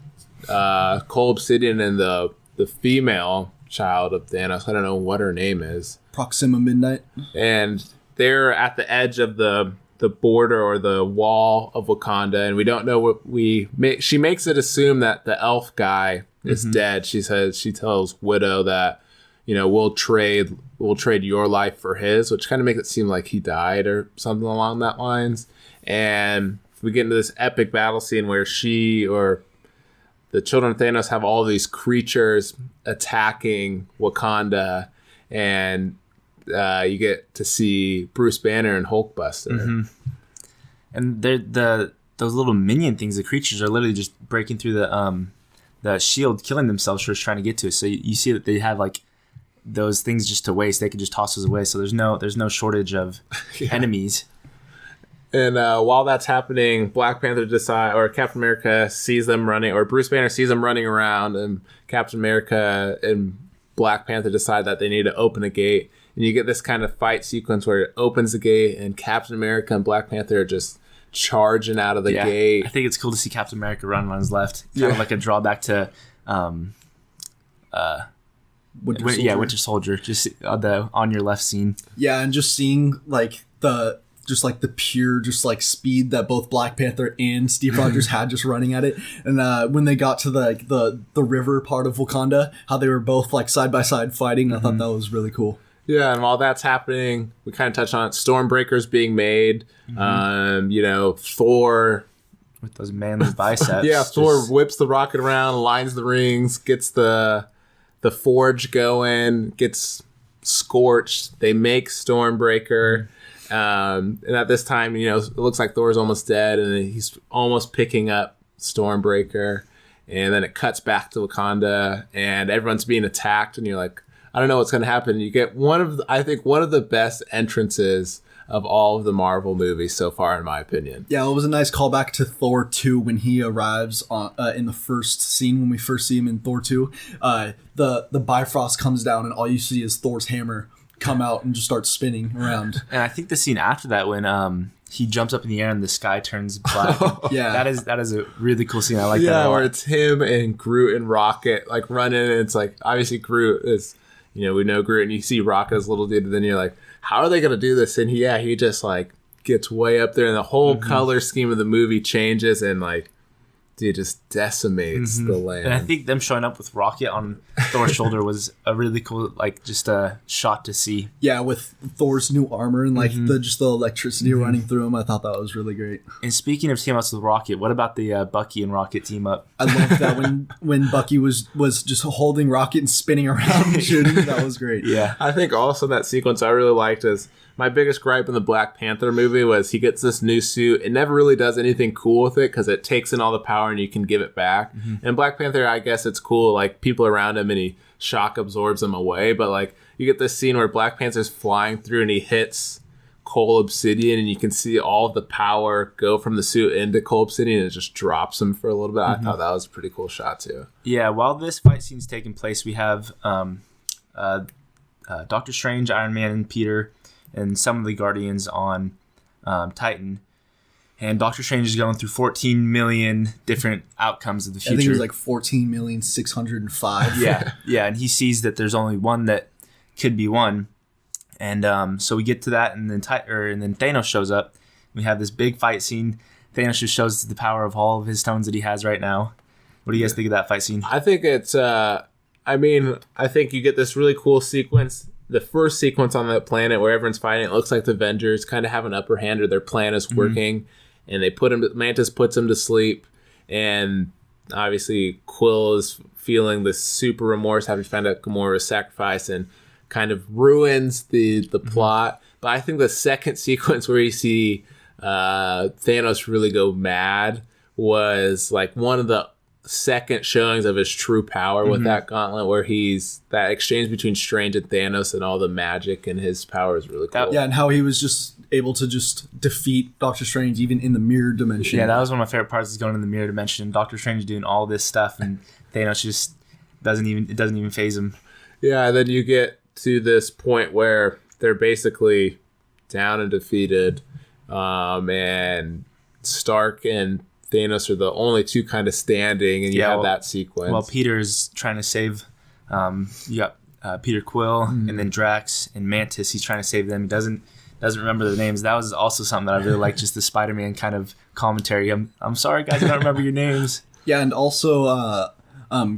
B: Cole Obsidian and the female child of Thanos, I don't know what her name is.
C: Proxima Midnight.
B: And they're at the edge of the border or the wall of Wakanda, and we don't know what she makes it assume that the elf guy is dead. She tells Widow that, we'll trade your life for his, which kind of makes it seem like he died or something along that lines. And we get into this epic battle scene where she or the children of Thanos have all these creatures attacking Wakanda, and you get to see Bruce Banner and Hulkbuster.
A: And those little minion things, the creatures are literally just breaking through the shield, killing themselves for trying to get to it. So you see that they have like those things just to waste. They can just toss those away. So there's no shortage of enemies.
B: And while that's happening, Black Panther or Captain America sees them running, or Bruce Banner sees them running around, and Captain America and Black Panther decide that they need to open a gate. And you get this kind of fight sequence where it opens the gate, and Captain America and Black Panther are just charging out of the gate.
A: I think it's cool to see Captain America running on his left. Kind of like a drawback to Winter Soldier, just the on your left scene.
C: Yeah, and just seeing like the pure speed that both Black Panther and Steve Rogers had just running at it. And when they got to the river part of Wakanda, how they were both like side by side fighting, I thought that was really cool.
B: Yeah, and while that's happening, we kind of touched on it. Stormbreaker's being made. Thor
A: with those manly biceps.
B: Thor whips the rocket around, lines the rings, gets the forge going, gets scorched. They make Stormbreaker. And at this time, it looks like Thor's almost dead, and he's almost picking up Stormbreaker. And then it cuts back to Wakanda, and everyone's being attacked, and you're like, I don't know what's going to happen. You get one of the best entrances of all of the Marvel movies so far, in my opinion.
C: Yeah, it was a nice callback to Thor 2 when he arrives in the first scene, when we first see him in Thor 2. The Bifrost comes down, and all you see is Thor's hammer come out and just start spinning around.
A: And I think the scene after that, when he jumps up in the air and the sky turns black. that is a really cool scene. I like that a lot.
B: Where it's him and Groot and Rocket like running, and it's like obviously Groot is, we know Groot, and you see Rocket as little dude, and then you're like, how are they gonna do this? And he just like gets way up there, and the whole color scheme of the movie changes, and like, dude, just decimates the land.
A: And I think them showing up with Rocket on Thor's shoulder was a really cool, like, just a shot to see.
C: Yeah, with Thor's new armor and like the electricity running through him, I thought that was really great.
A: And speaking of team ups with Rocket, what about the Bucky and Rocket team up?
C: I loved that when Bucky was just holding Rocket and spinning around and shooting. That was great.
A: Yeah,
B: I think also that sequence I really liked is, my biggest gripe in the Black Panther movie was he gets this new suit. It never really does anything cool with it because it takes in all the power and you can give it back. And Black Panther, I guess it's cool, like people around him and he shock absorbs them away. But like you get this scene where Black Panther's flying through and he hits Cole Obsidian, and you can see all of the power go from the suit into Cole Obsidian, and it just drops him for a little bit. I thought that was a pretty cool shot too.
A: Yeah, while this fight scene's taking place, we have Doctor Strange, Iron Man, and Peter, and some of the Guardians on Titan. And Doctor Strange is going through 14 million different outcomes of the future.
C: I think it was like 14,605,000.
A: Yeah, and he sees that there's only one that could be one. And so we get to that, and then Thanos shows up. We have this big fight scene. Thanos just shows the power of all of his stones that he has right now. What do you guys think of that fight scene?
B: I think it's, I think you get this really cool sequence. The first sequence on that planet where everyone's fighting, it looks like the Avengers kind of have an upper hand, or their plan is working, and they Mantis puts him to sleep, and obviously Quill is feeling this super remorse having found out Gamora was sacrificed, and kind of ruins the plot. But I think the second sequence where you see Thanos really go mad was like one of the second showings of his true power with that gauntlet, where he's that exchange between Strange and Thanos and all the magic and his power is really cool.
C: Yeah, and how he was just able to just defeat Doctor Strange even in the mirror dimension.
A: Yeah, that was one of my favorite parts, is going in the mirror dimension. Doctor Strange doing all this stuff, and Thanos just doesn't even faze him. Yeah,
B: and then you get to this point where they're basically down and defeated, and Stark and Thanos are the only two kind of standing, and you have that sequence.
A: Well, Peter's trying to save, you got Peter Quill, and then Drax and Mantis. He's trying to save them. He doesn't doesn't remember the names. That was also something that I really liked, just the Spider-Man kind of commentary. I'm sorry, guys, I don't remember your names.
C: Yeah, and also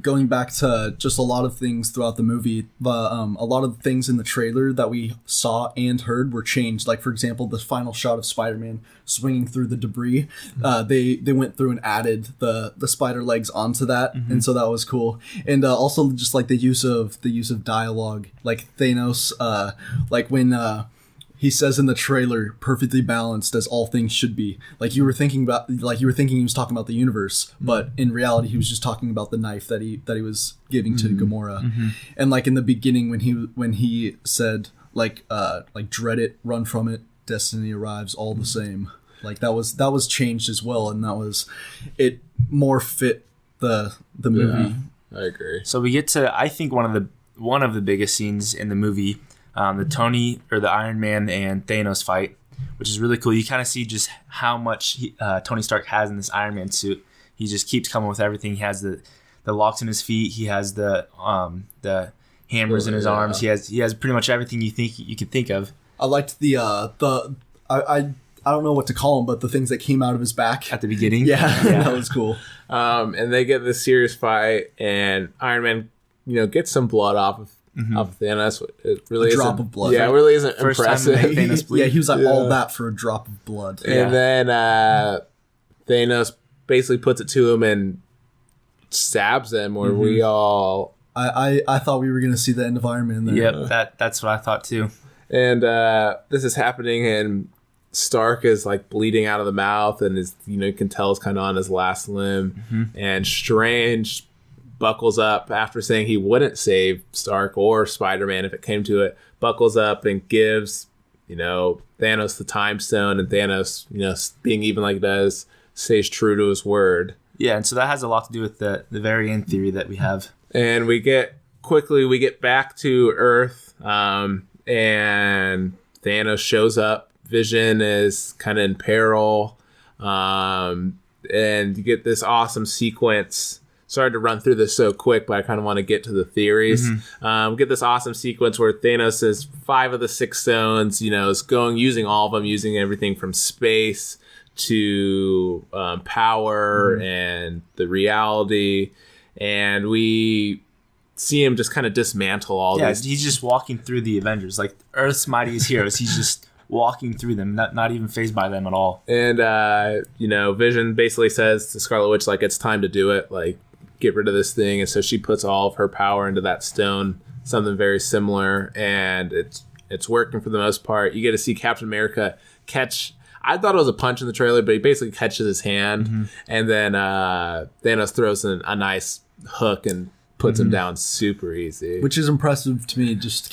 C: going back to just a lot of things throughout the movie, a lot of things in the trailer that we saw and heard were changed. Like, for example, the final shot of Spider-Man swinging through the debris. They went through and added the spider legs onto that, and so that was cool. And also just like the use of dialogue, like Thanos, like when he says in the trailer, "Perfectly balanced as all things should be." Like you were thinking he was talking about the universe, but in reality, he was just talking about the knife that he was giving to Gamora. And like in the beginning, when he said like dread it, run from it, destiny arrives, all the same. Like that was changed as well, and it more fit the movie.
B: I agree.
A: So we get to, I think, one of the biggest scenes in the movie. The Iron Man and Thanos fight, which is really cool. You kind of see just how much Tony Stark has in this Iron Man suit. He just keeps coming with everything. He has the locks in his feet. He has the hammers in his arms. He has pretty much everything you could think of.
C: I liked I don't know what to call them, but the things that came out of his back
A: At the beginning?
C: Yeah. That was cool.
B: And they get this serious fight, and Iron Man, gets some blood off of Thanos. It really isn't,
C: drop of blood.
B: Yeah, it really isn't
A: First
B: impressive.
A: time Thanos bleed.
C: Yeah, he was like all that for a drop of blood.
B: And then Thanos basically puts it to him and stabs him, where we all...
C: I thought we were going to see the end of Iron Man there.
A: Yep, that's what I thought too.
B: And this is happening, and Stark is like bleeding out of the mouth, and is you can tell is kind of on his last limb. And Strange buckles up after saying he wouldn't save Stark or Spider-Man if it came to it. Buckles up and gives Thanos the Time Stone, and Thanos, being even like he does, stays true to his word.
A: Yeah, and so that has a lot to do with the very end theory that we have.
B: And we get back to Earth, and Thanos shows up. Vision is kind of in peril, and you get this awesome sequence. Sorry to run through this so quick, but I kind of want to get to the theories. We get this awesome sequence where Thanos is 5 of the 6 stones, is using all of them, using everything from space to power and the reality. And we see him just kind of dismantle all these.
A: Yeah, he's just walking through the Avengers, like Earth's mightiest heroes. He's just walking through them, not even fazed by them at all.
B: And, Vision basically says to Scarlet Witch, like, it's time to do it. Like, get rid of this thing. And so she puts all of her power into that stone, something very similar. And it's working for the most part. You get to see Captain America catch... I thought it was a punch in the trailer, but he basically catches his hand. And then Thanos throws a nice hook and puts him down super easy.
C: Which is impressive to me, just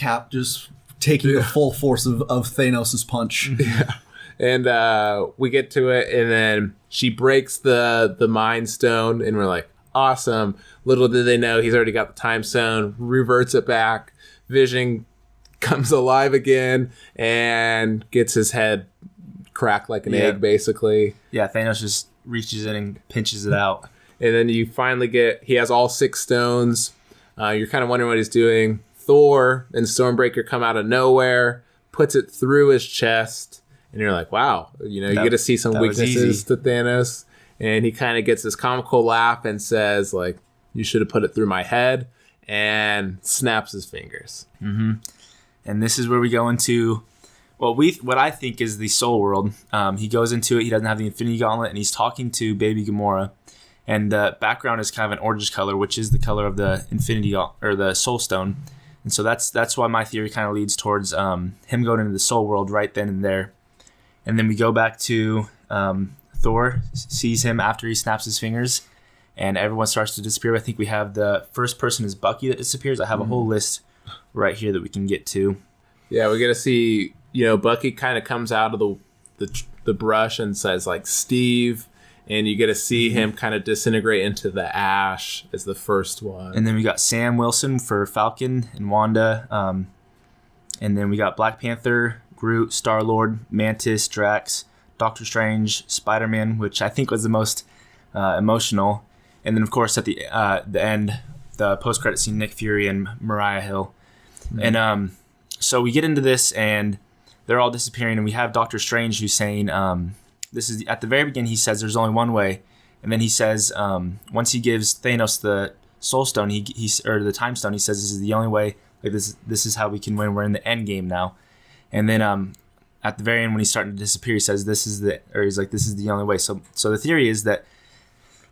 C: taking the full force of Thanos' punch.
B: Yeah. And we get to it, and then she breaks the Mind Stone, and we're like, awesome. Little did they know, he's already got the Time Stone, reverts it back. Vision comes alive again and gets his head cracked like an egg, basically.
A: Yeah, Thanos just reaches in and pinches it out.
B: And then you finally he has all 6 stones. You're kind of wondering what he's doing. Thor and Stormbreaker come out of nowhere, puts it through his chest, and you're like, wow, you get to see some weaknesses to Thanos. And he kind of gets this comical laugh and says, like, you should have put it through my head, and snaps his fingers.
A: And this is where we go into what I think is the Soul World. He goes into it. He doesn't have the Infinity Gauntlet, and he's talking to Baby Gamora. And the background is kind of an orange color, which is the color of the Infinity or the Soul Stone. And so that's why my theory kind of leads towards him going into the Soul World right then and there. And then we go back to Thor sees him after he snaps his fingers, and everyone starts to disappear. I think we have the first person is Bucky that disappears. I have a whole list right here that we can get to.
B: Yeah, we get to see, Bucky kind of comes out of the brush and says, like, Steve, and you get to see him kind of disintegrate into the ash as the first one.
A: And then we got Sam Wilson for Falcon and Wanda. And then we got Black Panther, Groot, Star-Lord, Mantis, Drax, Doctor Strange, Spider-Man, which I think was the most emotional. And then, of course, at the end, the post-credit scene, Nick Fury and Mariah Hill. And so we get into this, and they're all disappearing, and we have Doctor Strange who's saying, this is at the very beginning. He says there's only one way, and then he says once he gives Thanos the Soul Stone, he or the Time Stone, he says this is the only way. Like this is how we can win. We're in the end game now, and then at the very end when he's starting to disappear, he says he's like this is the only way. So the theory is that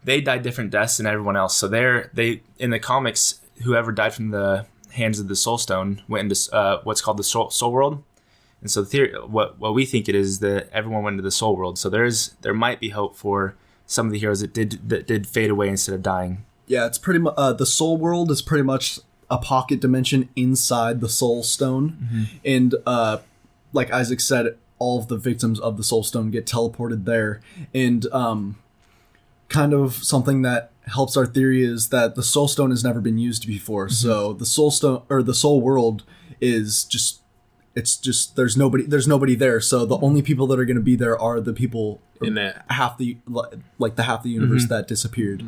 A: they died different deaths than everyone else. So they in the comics, whoever died from the hands of the Soul Stone went into what's called the Soul World. And so the theory, what we think it is that everyone went into the Soul World. So there might be hope for some of the heroes that did fade away instead of dying.
C: Yeah, it's pretty much the Soul World is pretty much a pocket dimension inside the Soul Stone, and like Isaac said, all of the victims of the Soul Stone get teleported there, and kind of something that helps our theory is that the Soul Stone has never been used before. So the Soul Stone or the Soul World is just. It's just there's nobody there. So the only people that are going to be there are the people in that half the universe that disappeared.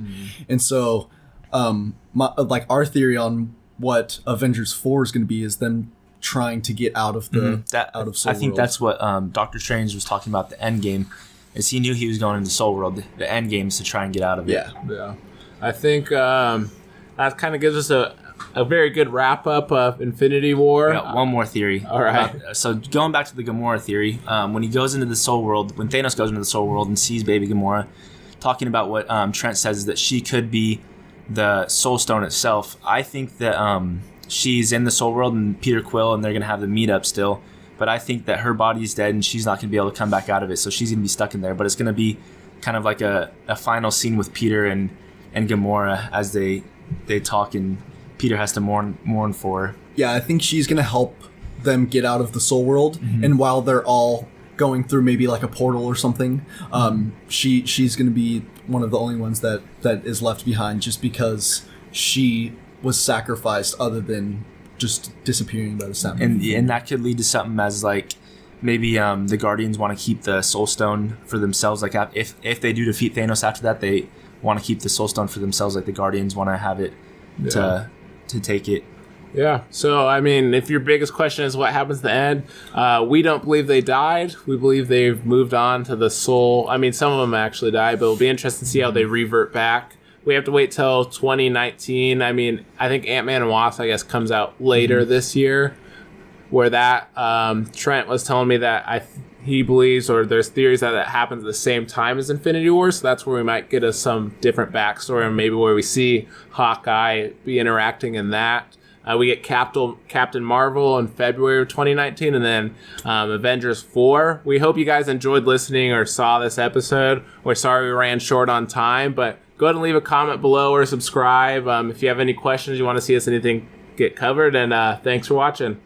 C: And so our theory on what Avengers 4 is going to be is them trying to get out of the out of Soul World.
A: I think that's what Doctor Strange was talking about. The end game is he knew he was going into Soul World. The end game is to try and get out of it.
B: Yeah. I think that kind of gives us a very good wrap-up of Infinity War.
A: Yeah, one more theory.
B: All right.
A: So going back to the Gamora theory, when he goes into the Soul World, when Thanos goes into the Soul World and sees baby Gamora, talking about what Trent says is that she could be the Soul Stone itself. I think that she's in the Soul World and Peter Quill, and they're going to have the meetup still. But I think that her body's dead and she's not going to be able to come back out of it, so she's going to be stuck in there. But it's going to be kind of like a final scene with Peter and Gamora as they talk, and Peter has to mourn for her.
C: Yeah, I think she's going to help them get out of the Soul World, and while they're all going through maybe like a portal or something, she's going to be one of the only ones that is left behind, just because she was sacrificed other than just disappearing by the sound.
A: And that could lead to something as like maybe the Guardians want to keep the Soul Stone for themselves. Like if they do defeat Thanos after that, they want to keep the Soul Stone for themselves. Like the Guardians want to have it to take it.
B: Yeah. So, I mean, if your biggest question is what happens at the end, we don't believe they died. We believe they've moved on to the Soul. I mean, some of them actually died, but it'll be interesting to see how they revert back. We have to wait till 2019. I mean, I think Ant-Man and Wasp, I guess, comes out later this year, where that Trent was telling me that he believes, or there's theories that it happens at the same time as Infinity War, so that's where we might get us some different backstory, and maybe where we see Hawkeye be interacting in that. We get Captain Marvel in February of 2019, and then Avengers 4. We hope you guys enjoyed listening or saw this episode. We're sorry we ran short on time, but go ahead and leave a comment below or subscribe if you have any questions, you want to see us anything get covered, and thanks for watching.